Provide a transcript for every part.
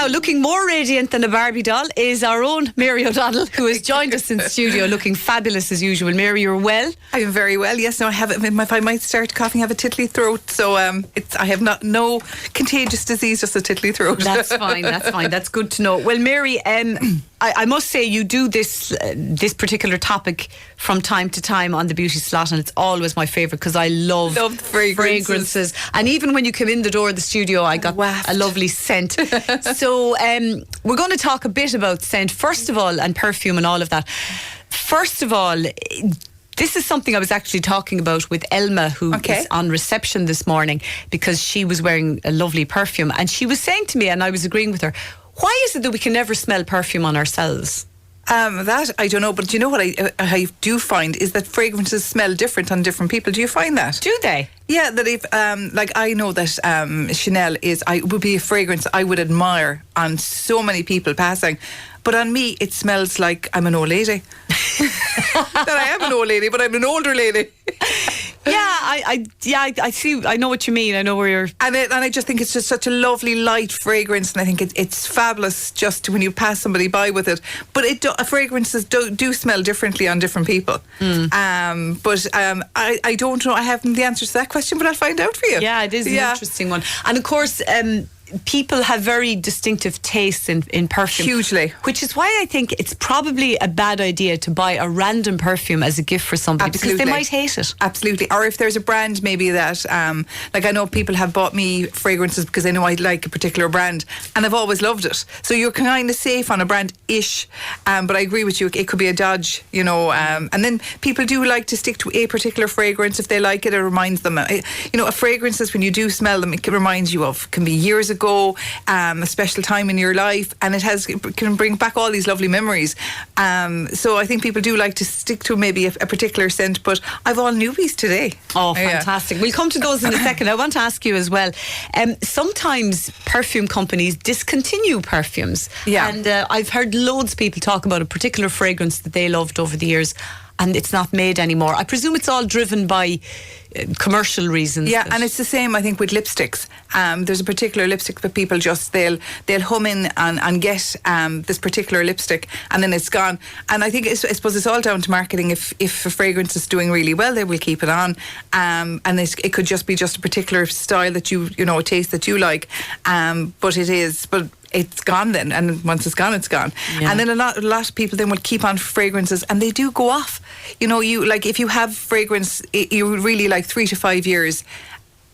Now, looking more radiant than a Barbie doll is our own Mary O'Donnell, who has joined us in studio, looking fabulous as usual. Mary, you're well? I'm very well. Yes, no, I have. If I might start coughing, I have a tickly throat. So I have no contagious disease, just a tickly throat. That's fine. That's fine. That's good to know. Well, Mary, I must say you do this particular topic from time to time on the Beauty Slot, and it's always my favourite because I love fragrances. And even when you come in the door of the studio, I got a lovely scent. So we're going to talk a bit about scent first of all, and perfume and all of that. First of all, this is something I was actually talking about with Elma, who is on reception this morning, because she was wearing a lovely perfume, and she was saying to me, and I was agreeing with her, why is it that we can never smell perfume on ourselves? That I don't know, but you know what I do find is that fragrances smell different on different people. Do you find that? Do they? Yeah, that if like I know that Chanel would be a fragrance I would admire on so many people passing, but on me it smells like I'm an old lady. That I am an old lady, but I'm an older lady. I see. I know what you mean. I know where you're. And I just think it's just such a lovely light fragrance, and I think it's fabulous just when you pass somebody by with it. But fragrances do smell differently on different people. But I don't know. I haven't the answer to that question, but I'll find out for you. Yeah, it is an interesting one, and of course. People have very distinctive tastes in perfume. Hugely. Which is why I think it's probably a bad idea to buy a random perfume as a gift for somebody. Absolutely. Because they might hate it. Absolutely. Or if there's a brand maybe that, like I know people have bought me fragrances because they know I like a particular brand and I've always loved it. So you're kind of safe on a brand-ish. But I agree with you, it could be a dodge, you know. And then people do like to stick to a particular fragrance if they like it. It reminds them. You know, fragrances, when you do smell them, it reminds you of, can be years ago, a special time in your life, and it can bring back all these lovely memories. So I think people do like to stick to maybe a particular scent, but I've all newbies today. Oh, fantastic. We'll come to those in a second. I want to ask you as well, sometimes perfume companies discontinue perfumes. Yeah. And I've heard loads of people talk about a particular fragrance that they loved over the years, and it's not made anymore. I presume it's all driven by commercial reasons. Yeah, and it's the same, I think, with lipsticks. There's a particular lipstick that people just they'll hum in and get this particular lipstick, and then it's gone. And I think I suppose it's all down to marketing. If a fragrance is doing really well, they will keep it on. And it could just be just a particular style that you know, a taste that you like. But it's gone then, and once it's gone, it's gone. Yeah. And then a lot of people then will keep on fragrances, and they do go off. You know, you like if you have fragrance, you really like 3 to 5 years,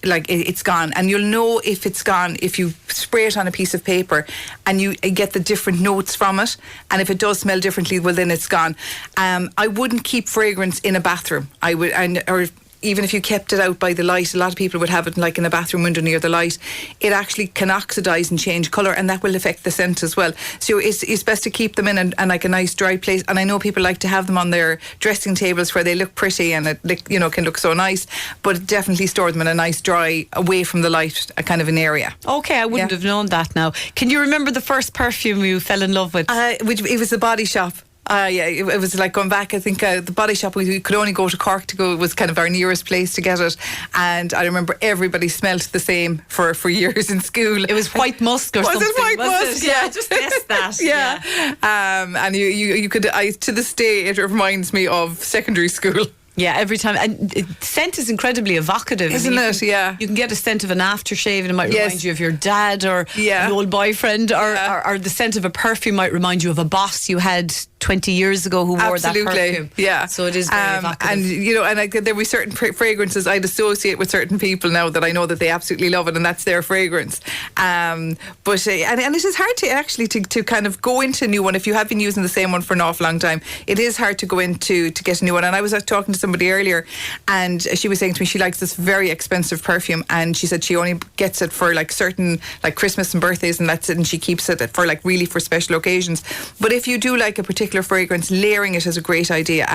like it's gone, and you'll know if it's gone if you spray it on a piece of paper and you get the different notes from it, and if it does smell differently, well then it's gone. I wouldn't keep fragrance in a bathroom. I would, or even if you kept it out by the light, a lot of people would have it like in a bathroom window near the light. It actually can oxidise and change colour, and that will affect the scent as well. So it's best to keep them in and like a nice dry place. And I know people like to have them on their dressing tables where they look pretty and it, you know, can look so nice, but definitely store them in a nice dry, away from the light, a kind of an area. Okay, I wouldn't have known that now. Can you remember the first perfume you fell in love with? It was the Body Shop. It was like going back, I think the Body Shop, we could only go to Cork to go, it was kind of our nearest place to get it, and I remember everybody smelled the same for years in school. It was white musk or something. Was it white musk? Yeah, just guess that. Yeah. And you could, to this day it reminds me of secondary school. Yeah, every time. And scent is incredibly evocative. Isn't it? Yeah. You can get a scent of an aftershave and it might remind you of your dad or an old boyfriend, or the scent of a perfume might remind you of a boss you had 20 years ago who wore that perfume. Yeah. So it is very evocative. And, you know, and there were certain fragrances I'd associate with certain people now that I know that they absolutely love it, and that's their fragrance. And it is hard to actually to kind of go into a new one if you have been using the same one for an awful long time. It is hard to go into to get a new one. And I was talking to somebody earlier, and she was saying to me she likes this very expensive perfume, and she said she only gets it for like certain, like Christmas and birthdays, and that's it, and she keeps it for like really for special occasions. But if you do like a particular particular fragrance, layering it is a great idea.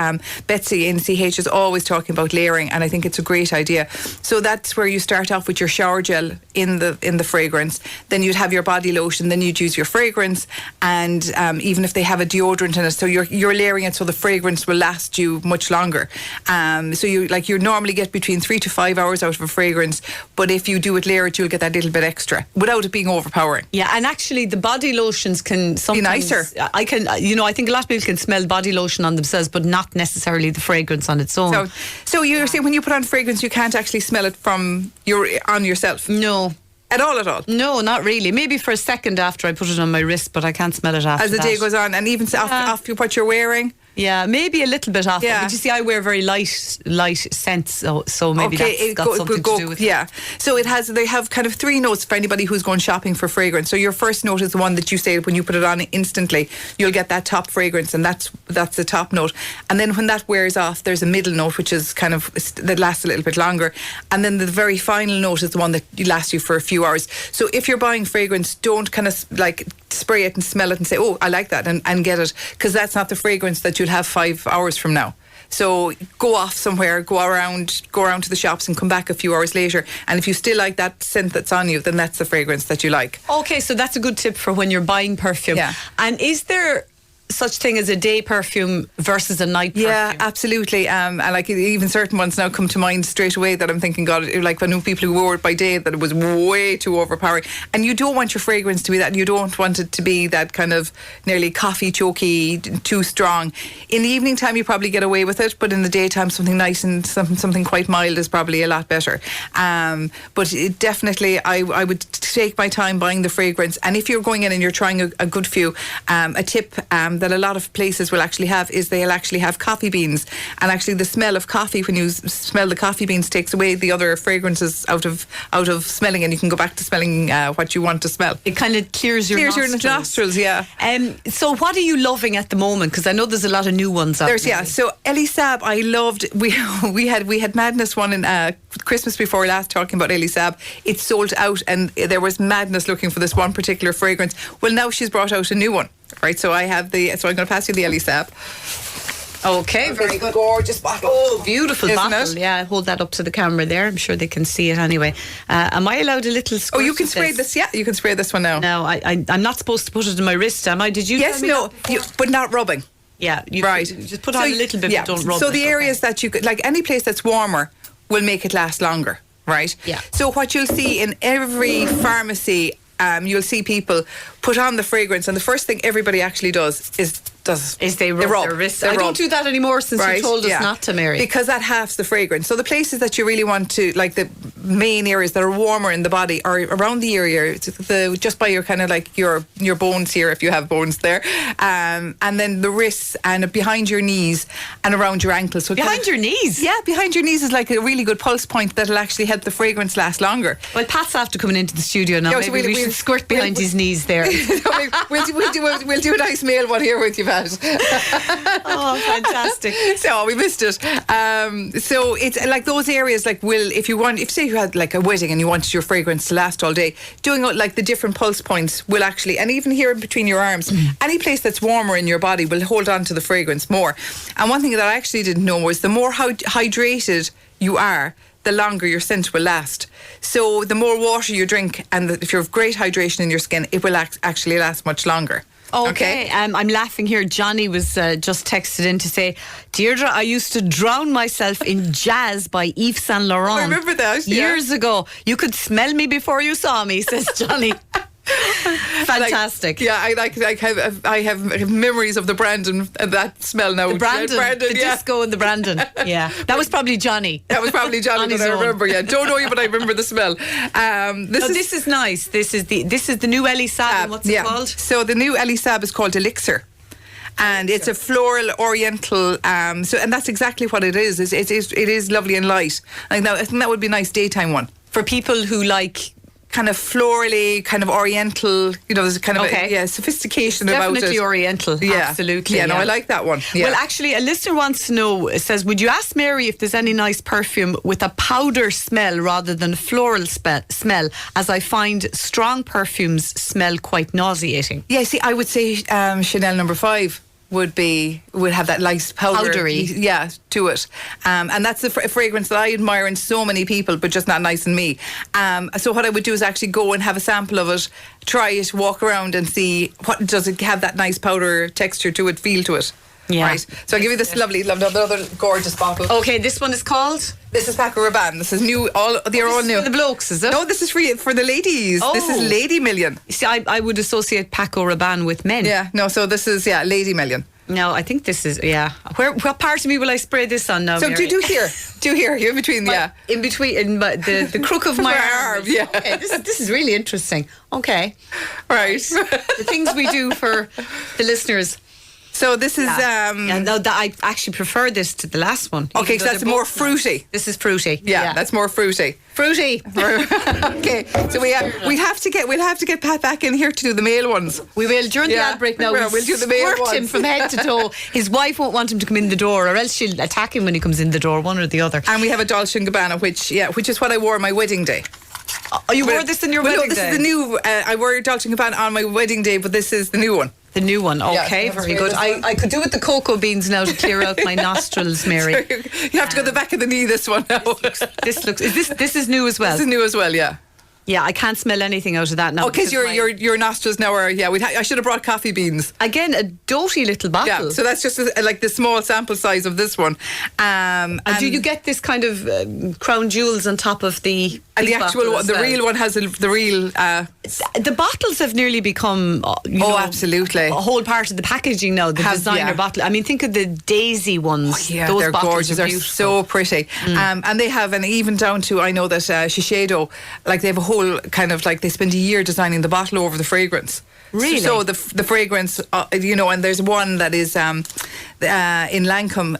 Betsy in CH is always talking about layering, and I think it's a great idea. So that's where you start off with your shower gel in the fragrance. Then you'd have your body lotion. Then you'd use your fragrance, and even if they have a deodorant in it, so you're layering it so the fragrance will last you much longer. So you normally get between 3 to 5 hours out of a fragrance, but if you do it layered, you'll get that little bit extra without it being overpowering. Yeah, and actually the body lotions can sometimes be nicer. I think a lot of people can smell body lotion on themselves, but not necessarily the fragrance on its own. So you're saying when you put on fragrance, you can't actually smell it on yourself? No. At all? No, not really. Maybe for a second after I put it on my wrist, but I can't smell it after as the day goes on, and even after what you're wearing. Yeah, maybe a little bit off. Yeah. But you see, I wear very light scents, so maybe that's got something to do with it. Yeah. So they have kind of 3 notes for anybody who's going shopping for fragrance. So your first note is the one that you say when you put it on instantly, you'll get that top fragrance, and that's the top note. And then when that wears off, there's a middle note, which is kind of that lasts a little bit longer. And then the very final note is the one that lasts you for a few hours. So if you're buying fragrance, don't kind of like spray it and smell it and say, oh, I like that, and get it, because that's not the fragrance that you'll have 5 hours from now. So go off somewhere, go around to the shops and come back a few hours later, and if you still like that scent that's on you, then that's the fragrance that you like. Okay, so that's a good tip for when you're buying perfume. Yeah. And is there such thing as a day perfume versus a night perfume? Yeah, absolutely. And like even certain ones now come to mind straight away that I'm thinking, God, like I knew people who wore it by day that it was way too overpowering. And you don't want your fragrance to be that. You don't want it to be that kind of nearly coffee choky, too strong. In the evening time, you probably get away with it, but in the daytime, something nice and something quite mild is probably a lot better. But definitely, I would take my time buying the fragrance. And if you're going in and you're trying a good few, a tip that a lot of places will actually have is they'll actually have coffee beans, and actually the smell of coffee when you smell the coffee beans takes away the other fragrances out of smelling, and you can go back to smelling what you want to smell. It kind of clears your nostrils. Yeah. So what are you loving at the moment? Because I know there's a lot of new ones out there. So Elie Saab, I loved. We had Madness one in Christmas before last talking about Elie Saab. It sold out, and there was madness looking for this one particular fragrance. Well, now she's brought out a new one. Right, so I'm going to pass you the Elie Saab. Okay, very good. Gorgeous bottle. Oh, beautiful Isn't bottle. it? Yeah, hold that up to the camera there. I'm sure they can see it anyway. Am I allowed a little squirt? Oh, you can spray this. Yeah, you can spray this one now. No, I'm not supposed to put it in my wrist, am I? Did you? Yes, no, but not rubbing. Yeah, right. Just put on a little bit, but don't rub it. So the areas that you could, like any place that's warmer, will make it last longer. Right. Yeah. So what you'll see in every pharmacy, you'll see people put on the fragrance, and the first thing everybody actually does is they rub their wrists. I don't do that anymore since you told us not to, Mary. Because that halves the fragrance. So the places that you really want to, like the main areas that are warmer in the body, are around the area, just by your kind of like your bones here, if you have bones there, and then the wrists and behind your knees and around your ankles. So behind your knees? Yeah, behind your knees is like a really good pulse point that'll actually help the fragrance last longer. Well, Pat's after coming into the studio now. Maybe we should squirt behind his knees there. We'll do a nice male one here with you, Pat. Oh, fantastic. So we missed it. So it's like those areas, like if say you had like a wedding and you wanted your fragrance to last all day, doing like the different pulse points will actually, and even here in between your arms, any place that's warmer in your body will hold on to the fragrance more. And one thing that I actually didn't know was the more hydrated you are, the longer your scent will last. So the more water you drink, and if you have great hydration in your skin, it will actually last much longer. Okay. I'm laughing here. Johnny was just texted in to say, Deirdre, I used to drown myself in Jazz by Yves Saint Laurent. I remember that. Years ago. You could smell me before you saw me, says Johnny. Fantastic. I have memories of the Brandon and that smell now. The Brandon, the disco and the Brandon. Yeah, that was probably Johnny. That was probably Johnny, but I remember. Yeah, don't know you, but I remember the smell. This is nice. This is the new Elie Saab. What's it called? So the new Elie Saab is called Elixir. And it's a floral oriental, and that's exactly what it is. It is lovely and light. I think that would be a nice daytime one for people who like kind of florally, kind of oriental, there's a kind of sophistication about it. Definitely oriental, absolutely. Yeah, no, I like that one. Yeah. Well, actually, a listener wants to know, says, would you ask Mary if there's any nice perfume with a powder smell rather than a floral smell, as I find strong perfumes smell quite nauseating? Yeah, see, I would say Chanel No. 5. would have that nice Powdery. to it. And that's a fragrance that I admire in so many people, but just not nice in me. So what I would do is actually go and have a sample of it, try it, walk around and see what does it have, that nice powder texture to it, feel to it. Yeah. Right. So I'll give you this lovely, another gorgeous bottle. Okay, this one is called? This is Paco Rabanne. This is new. They're all new. For the blokes, is it? No, this is for the ladies. Oh. This is Lady Million. You see, I would associate Paco Rabanne with men. Yeah. No. So this is Lady Million. No, I think this is What part of me will I spray this on now? So Mary? do here. You're in between. In between, the crook of my arm. Yeah. Okay, this is really interesting. Okay, right. The things we do for the listeners. So this is no, I actually prefer this to the last one. Okay, so that's more fruity. This is fruity. Yeah, that's more fruity. Fruity. Okay, so we'll have to get Pat back in here to do the male ones. We will during the ad break now. We'll do the male squirt him ones. from head to toe. His wife won't want him to come in the door, or else she'll attack him when he comes in the door, one or the other. And we have a Dolce & Gabbana, which is what I wore on my wedding day. Oh, you wore this in your wedding day? No, this is the new. I wore Dolce & Gabbana on my wedding day, but this is the new one. The new one, okay, Yeah, very good. I could do with the cocoa beans now to clear out my nostrils, Mary. You have to go the back of the knee. This one now. This is new as well. This is new as well. Yeah. Yeah, I can't smell anything out of that now. Oh, because your nostrils now are I should have brought coffee beans. Again, a doty little bottle. Yeah, so that's just like the small sample size of this one. And do you get this kind of crown jewels on top of the? And the actual one, the real one has the real. The bottles have nearly become. Absolutely. A whole part of the packaging now. The designer bottle. I mean, think of the daisy ones. Oh, yeah, those they're bottles gorgeous. They're so pretty. And they have, and even down to, I know that Shiseido, like they have a whole kind of like they spend a year designing the bottle over the fragrance. Really? So the fragrance, and there's one that is in Lancome.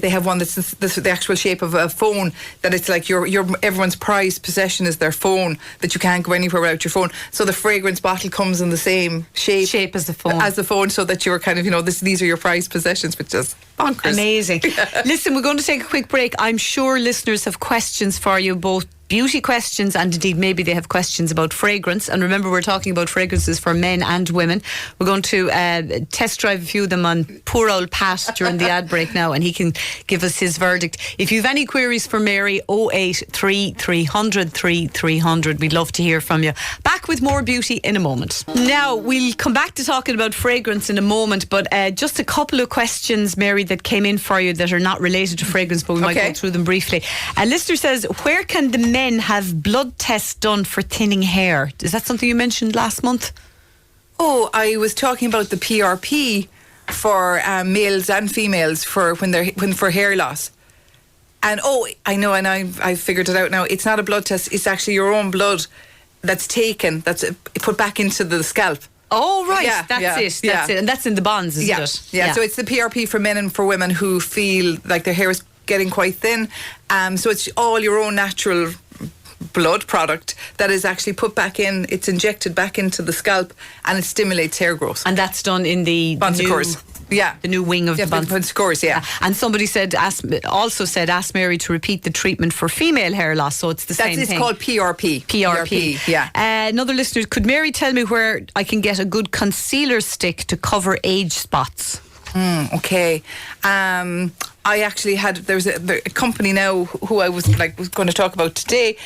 They have one that's the actual shape of a phone. That it's like your everyone's prized possession is their phone. That you can't go anywhere without your phone. So the fragrance bottle comes in the same shape as the phone. So that you're kind of these are your prized possessions, which is bonkers. Amazing. Listen, we're going to take a quick break. I'm sure listeners have questions for you, both beauty questions and indeed maybe they have questions about fragrance. And remember, we're talking about fragrances for men and women. We're going to test drive a few of them on poor old Pat during the ad break now, and he can give us his verdict. If you've any queries for Mary, 083 300 3300. We'd love to hear from you. Back with more beauty in a moment. Now we'll come back to talking about fragrance in a moment, but just a couple of questions, Mary, that came in for you that are not related to fragrance, but we might go through them briefly. A listener says, where can the men have blood tests done for thinning hair? Is that something you mentioned last month? Oh, I was talking about the PRP for males and females for for hair loss. And I know, and I figured it out now. It's not a blood test. It's actually your own blood that's taken, that's put back into the scalp. Oh, right. Yeah, that's it. And that's in the bonds, isn't it? Yeah. So it's the PRP for men and for women who feel like their hair is getting quite thin. So it's all your own natural blood product that is actually put back in. It's injected back into the scalp and it stimulates hair growth. And that's done in the Bonsecours. Yeah, the new wing of the Bonsecours. Yeah. And somebody asked Mary to repeat the treatment for female hair loss. So it's the same thing. It's called PRP. PRP. Yeah. Another listener, could Mary tell me where I can get a good concealer stick to cover age spots? Okay. I actually there's a company now who I was going to talk about today,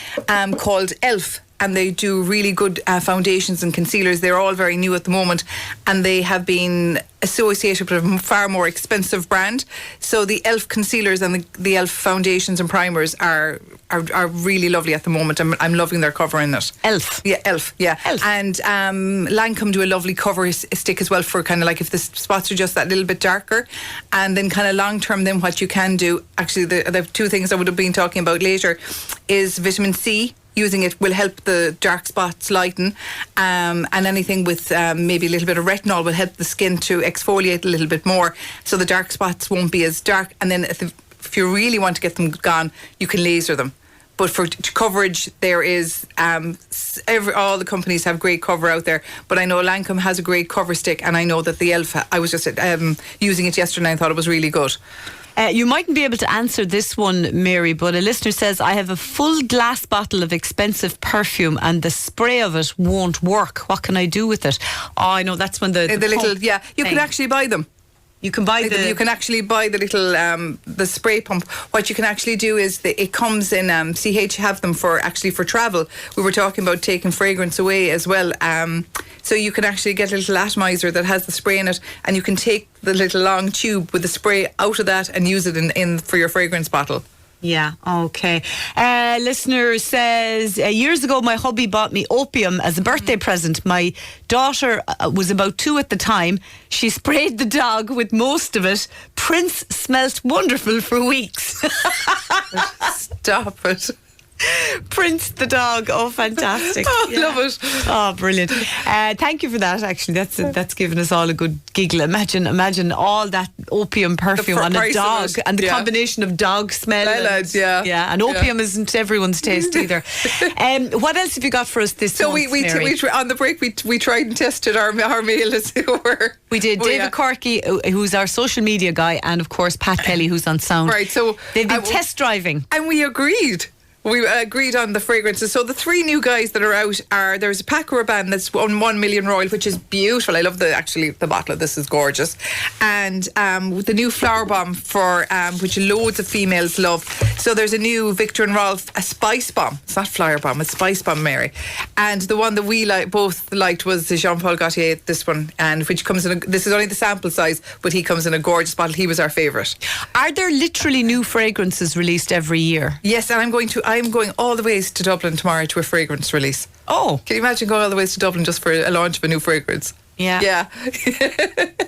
called ELF. And they do really good foundations and concealers. They're all very new at the moment, and they have been associated with a far more expensive brand. So the ELF concealers and the ELF foundations and primers are really lovely at the moment. I'm loving their cover in it. ELF? Yeah, ELF, yeah. ELF. And Lancome do a lovely cover stick as well for kind of like if the spots are just that little bit darker. And then kind of long term, then what you can do, actually the two things I would have been talking about later is vitamin C. Using it will help the dark spots lighten, and anything with maybe a little bit of retinol will help the skin to exfoliate a little bit more, so the dark spots won't be as dark. And then if you really want to get them gone, you can laser them. But for coverage, there is all the companies have great cover out there. But I know Lancome has a great cover stick, and I know that the ELF. I was just using it yesterday, and I thought it was really good. You mightn't be able to answer this one, Mary, but a listener says, I have a full glass bottle of expensive perfume and the spray of it won't work. What can I do with it? Oh, I know, that's when the little, you can actually buy them. You can buy You can actually buy the little the spray pump. What you can actually do is it comes in. CH have them for travel. We were talking about taking fragrance away as well. So you can actually get a little atomizer that has the spray in it, and you can take the little long tube with the spray out of that and use it in for your fragrance bottle. Yeah, okay. Listener says, years ago my hubby bought me opium as a birthday present. My daughter was about 2 at the time. She sprayed the dog with most of it. Prince smelt wonderful for weeks. Stop it. Prince the dog. Oh, fantastic. Love it. Oh, brilliant. Thank you for that, actually. That's given us all a good giggle. Imagine all that opium perfume on a dog, and the combination of dog smell. Yeah. And opium isn't everyone's taste either. What else have you got for us this month, we on the break we tried and tested our meal as it were. We did. David Corky, who's our social media guy, and of course Pat Kelly, who's on sound. Right, so they've been test driving. And we agreed. We agreed on the fragrances. So the 3 new guys that are out are, there's a Paco Rabanne that's on 1 Million Royal, which is beautiful. I love the bottle of this is gorgeous. And with the new Flower Bomb for which loads of females love. So there's a new Victor and Rolf, a Spice Bomb. It's not Flower Bomb, it's Spice Bomb, Mary. And the one that we both liked was the Jean-Paul Gaultier, this one, and which comes in this is only the sample size, but he comes in a gorgeous bottle. He was our favourite. Are there literally new fragrances released every year? Yes, and I'm going all the ways to Dublin tomorrow to a fragrance release. Oh. Can you imagine going all the ways to Dublin just for a launch of a new fragrance? Yeah.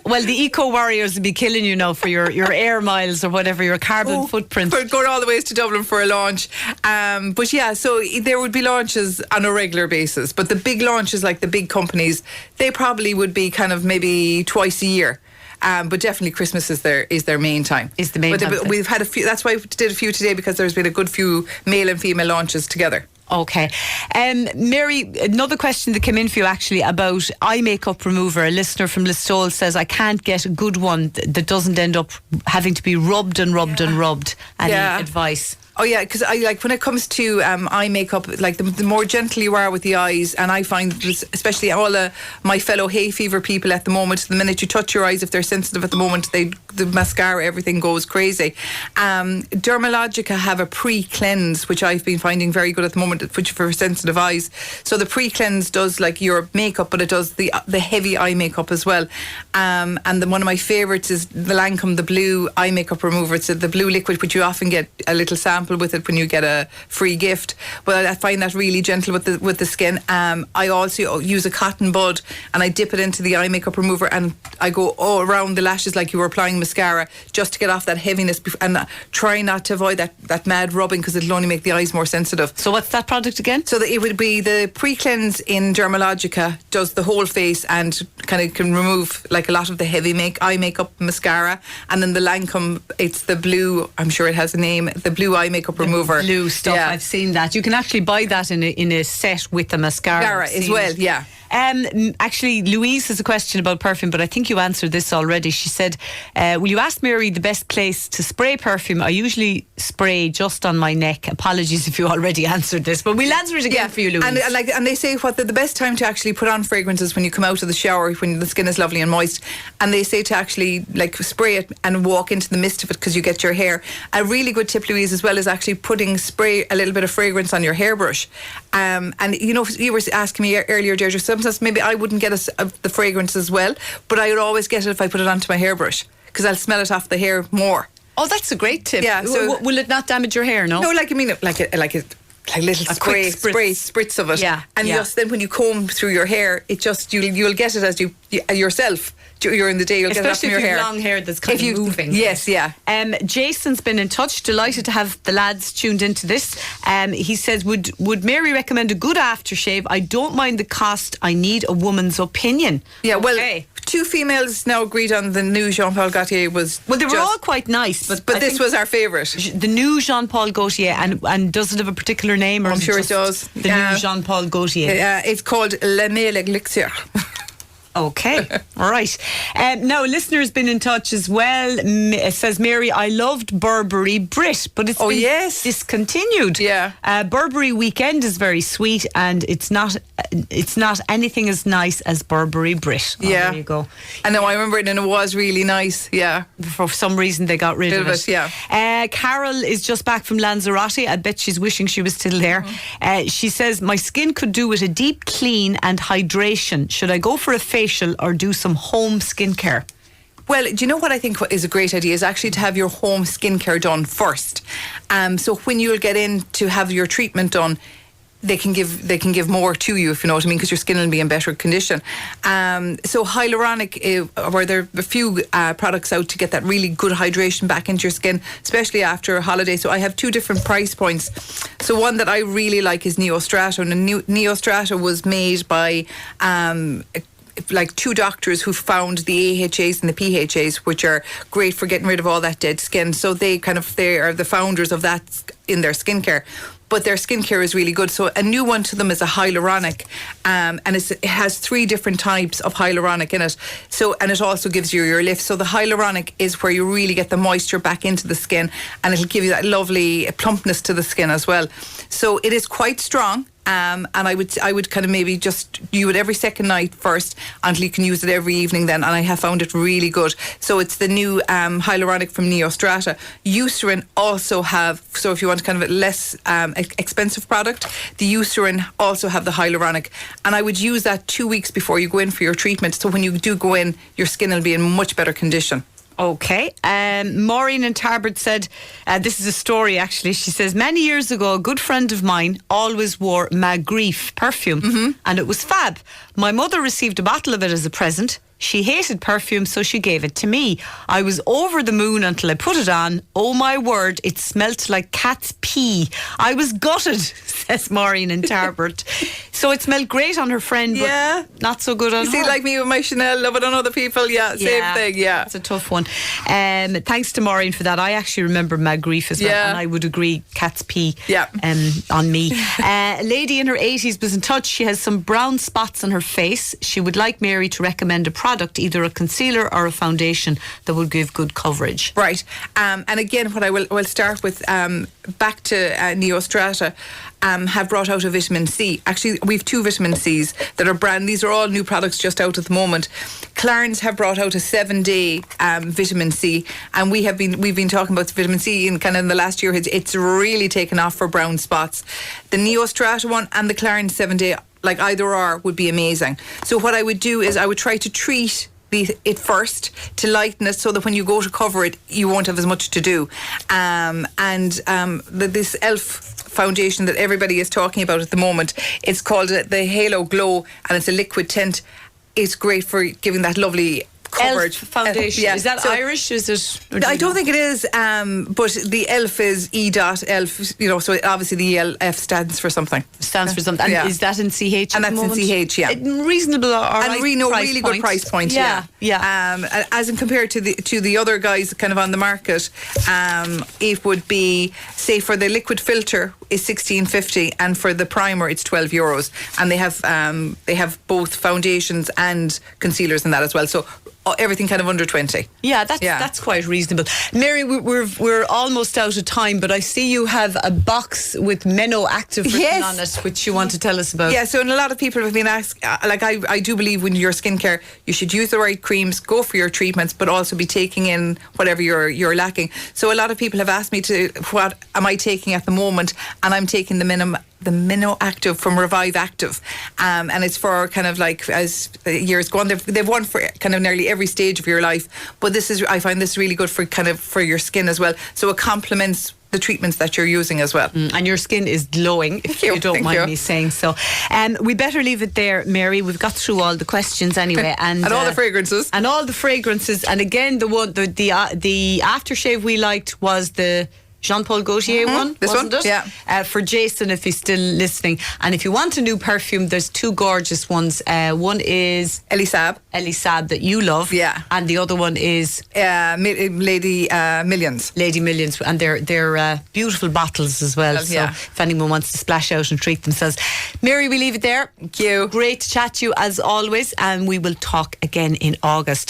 Well, the eco warriors will be killing you now for your air miles or whatever, your carbon footprint. For going all the ways to Dublin for a launch. But yeah, so there would be launches on a regular basis. But the big launches, like the big companies, they probably would be kind of maybe twice a year. But definitely Christmas is their main time. Is the main time. We've had a few. That's why we did a few today, because there's been a good few male and female launches together. Okay. Mary, another question that came in for you actually about eye makeup remover. A listener from Listowel says, I can't get a good one that doesn't end up having to be rubbed and rubbed and rubbed. Any advice? Oh yeah, because I like when it comes to eye makeup, like the more gentle you are with the eyes, and I find this, especially all my fellow hay fever people at the moment, the minute you touch your eyes, if they're sensitive at the moment, the mascara, everything goes crazy. Dermalogica have a pre-cleanse, which I've been finding very good at the moment, which for sensitive eyes. So the pre-cleanse does like your makeup, but it does the heavy eye makeup as well. And then one of my favourites is the Lancome, the blue eye makeup remover. It's the blue liquid, which you often get a little sample with it when you get a free gift. But I find that really gentle with the skin. I also use a cotton bud and I dip it into the eye makeup remover and I go all around the lashes like you were applying mascara, just to get off that heaviness, and try not to avoid that mad rubbing, because it'll only make the eyes more sensitive. So what's that product again? So it would be the pre-cleanse in Dermalogica, does the whole face and kind of can remove like a lot of the heavy eye makeup mascara. And then the Lancome, it's the blue, I'm sure it has a name, the blue eye makeup remover. Blue stuff, yeah. I've seen that. You can actually buy that in a set with the mascara as well, yeah. Actually, Louise has a question about perfume, but I think you answered this already. She said, will you ask Mary the best place to spray perfume? I usually spray just on my neck. Apologies if you already answered this, but we'll answer it again for you, Louise. And they say what the best time to actually put on fragrances when you come out of the shower, when the skin is lovely and moist. And they say to actually like spray it and walk into the mist of it, because you get your hair. A really good tip, Louise, as well, is actually spray a little bit of fragrance on your hairbrush. And you know, you were asking me earlier, Deirdre, sometimes maybe I wouldn't get the fragrance as well, but I would always get it if I put it onto my hairbrush, because I'll smell it off the hair more. Oh, that's a great tip. Yeah. So will it not damage your hair? No. No, like a little spray spritz of it. Yeah. And just then when you comb through your hair, it just you'll get it as you yourself during the day. You'll especially get it off from your hair. Especially long hair that's kind of moving. Yes, yeah. Jason's been in touch. Delighted to have the lads tuned into this. He says, would Mary recommend a good aftershave? I don't mind the cost. I need a woman's opinion. Yeah, well, 2 females now agreed on the new Jean-Paul Gaultier was... Well, they were all quite nice, but this was our favourite. The new Jean-Paul Gaultier, and does it have a particular name? Or I'm sure it does. The new Jean-Paul Gaultier. It's called Le Male Elixir. Okay, all right. Now, a listener has been in touch as well. It says, Mary, I loved Burberry Brit, but it's been discontinued. Yeah. Burberry Weekend is very sweet, and it's not anything as nice as Burberry Brit. Oh, yeah. There you go. I know, I remember it, and it was really nice. Yeah. For some reason, they got rid of it. Yeah. Carol is just back from Lanzarote. I bet she's wishing she was still there. Mm-hmm. She says, my skin could do with a deep clean and hydration. Should I go for a facial or do some home skincare? Well, do you know what I think is a great idea is actually to have your home skincare done first. So when you'll get in to have your treatment done, they can give more to you, if you know what I mean, because your skin will be in better condition. So hyaluronic, where there are a few products out to get that really good hydration back into your skin, especially after a holiday. So I have two different price points. So one that I really like is Neostrata, and Neostrata was made by like two doctors who found the AHAs and the PHAs, which are great for getting rid of all that dead skin. So they are the founders of that in their skincare. But their skincare is really good. So a new one to them is a hyaluronic, and it has 3 different types of hyaluronic in it. So, and it also gives you your lift. So the hyaluronic is where you really get the moisture back into the skin, and it'll give you that lovely plumpness to the skin as well. So it is quite strong. And I would kind of maybe just do it every second night first until you can use it every evening then, and I have found it really good. So it's the new hyaluronic from Neostrata. Eucerin also have, so if you want kind of a less expensive product, the Eucerin also have the hyaluronic, and I would use that 2 weeks before you go in for your treatment, so when you do go in, your skin will be in much better condition. Okay. Maureen in Tarbert said, this is a story actually. She says, many years ago, a good friend of mine always wore Magritte perfume, and it was fab. My mother received a bottle of it as a present. She hated perfume, so she gave it to me. I was over the moon until I put it on. Oh my word, it smelt like cat's pee. I was gutted, says Maureen in Tarbert. So it smelled great on her friend, but not so good on her. See, like me with my Chanel, love it on other people. Yeah, same thing, yeah. It's a tough one. Thanks to Maureen for that. I actually remember Magritte as well, and I would agree, cat's pee on me. A lady in her 80s was in touch. She has some brown spots on her face. She would like Mary to recommend a product, either a concealer or a foundation that would give good coverage. Right. And again, what I will start with, back to Neostrata, have brought out a vitamin C. Actually, we've 2 vitamin Cs that are brand. These are all new products just out at the moment. Clarins have brought out a 7-day vitamin C, and we've been talking about vitamin C in the last year. It's really taken off for brown spots. The Neostrata one and the Clarins 7-day, like either or, would be amazing. So what I would do is I would try to treat it first to lighten it, so that when you go to cover it, you won't have as much to do. This ELF foundation that everybody is talking about at the moment, it's called the Halo Glow, and it's a liquid tint. It's great for giving that lovely coverage. ELF foundation. Is that Irish? Is it? I don't think it is, but the ELF is E.ELF, so obviously the ELF stands for something. And is that in CH? And that's in CH, yeah. Reasonable and really good price point, yeah. As in compared to the other guys kind of on the market, it would be, say, for the liquid filter is $16.50, and for the primer it's €12, and they have both foundations and concealers in that as well. So everything kind of under 20. Yeah, that's quite reasonable. Mary, we're almost out of time, but I see you have a box with Meno Active written on it, which you want to tell us about. Yeah, so and a lot of people have been asked, I do believe when your skincare, you should use the right creams, go for your treatments, but also be taking in whatever you're lacking. So a lot of people have asked me what am I taking at the moment, and I'm taking the Meno Active from Revive Active, and it's for kind of like, as years go on, they've won for kind of nearly every stage of your life, but I find this really good for your skin as well, so it complements the treatments that you're using as well. And your skin is glowing, if you don't mind me saying so. We better leave it there, Mary. We've got through all the questions anyway, and all the fragrances, and again, the aftershave we liked was the Jean-Paul Gaultier one, This wasn't one? it? Yeah. For Jason, if he's still listening. And if you want a new perfume, there's two gorgeous ones. One is Elie Saab that you love. Yeah. And the other one is Lady Millions. Lady Millions. And they're beautiful bottles as well. So yeah. if anyone wants to splash out and treat themselves. Mary, we leave it there. Thank you. Great to chat to you as always. And we will talk again in August.